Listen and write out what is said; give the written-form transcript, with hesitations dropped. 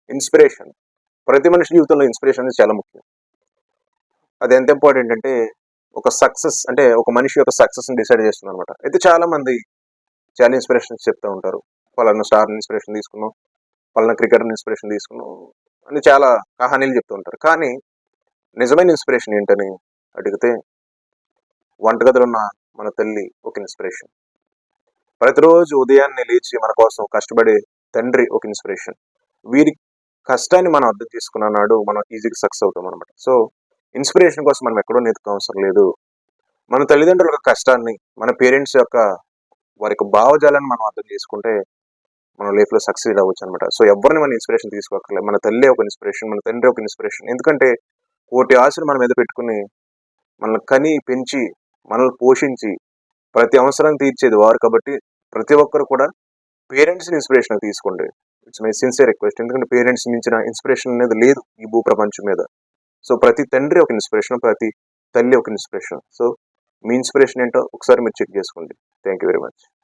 Inspiration. ప్రతి మనిషి జీవితంలో ఇన్స్పిరేషన్ అనేది చాలా ముఖ్యం. అది ఎంత ఇంపార్టెంట్ అంటే ఒక సక్సెస్ అంటే ఒక మనిషి యొక్క సక్సెస్‌ని డిసైడ్ చేస్తుందనమాట. అయితే చాలా మంది చాలా ఇన్స్పిరేషన్స్ చెప్తూ ఉంటారు. పలానా స్టార్‌ని ఇన్స్పిరేషన్ తీసుకున్నాం, పలానా క్రికెటర్‌ని ఇన్స్పిరేషన్ తీసుకున్నాం అని చాలా కహానీలు చెప్తూ ఉంటారు. కానీ నిజమైన ఇన్స్పిరేషన్ ఏంటని అడిగితే వంటగదిలో ఉన్న మన తల్లి ఒక ఇన్స్పిరేషన్. ప్రతిరోజు ఉదయాన్నే లేచి మన కోసం కష్టపడే తండ్రి ఒక ఇన్స్పిరేషన్. వీరి కష్టాన్ని మనం అర్థం చేసుకున్న నాడు మనం ఈజీగా సక్సెస్ అవుతాం అనమాట. సో ఇన్స్పిరేషన్ కోసం మనం ఎక్కడో నెతుక అవసరం లేదు. మన తల్లిదండ్రుల యొక్క కష్టాన్ని, మన పేరెంట్స్ యొక్క వారి యొక్క భావజాలాన్ని మనం అర్థం చేసుకుంటే మనం లైఫ్ లో సక్సెస్ అవ్వచ్చు అనమాట. సో ఎవరిని మనం ఇన్స్పిరేషన్ తీసుకోక్కర్లేదు. మన తల్లి ఒక ఇన్స్పిరేషన్, మన తండ్రి ఒక ఇన్స్పిరేషన్. ఎందుకంటే కోటి ఆశలు మన మీద పెట్టుకుని మనల్ని కని పెంచి మనల్ని పోషించి ప్రతి అవసరం తీర్చేది వారు కాబట్టి ప్రతి ఒక్కరు కూడా పేరెంట్స్ ఇన్స్పిరేషన్ తీసుకోండి. It's my sincere request. ఎందుకంటే పేరెంట్స్ మించిన ఇన్స్పిరేషన్ అనేది లేదు ఈ భూ ప్రపంచం మీద. సో ప్రతి తండ్రి ఒక ఇన్స్పిరేషన్, ప్రతి తల్లి ఒక ఇన్స్పిరేషన్. సో మీ ఇన్స్పిరేషన్ ఏంటో ఒకసారి మీరు చెక్ చేసుకోండి. Thank you very much.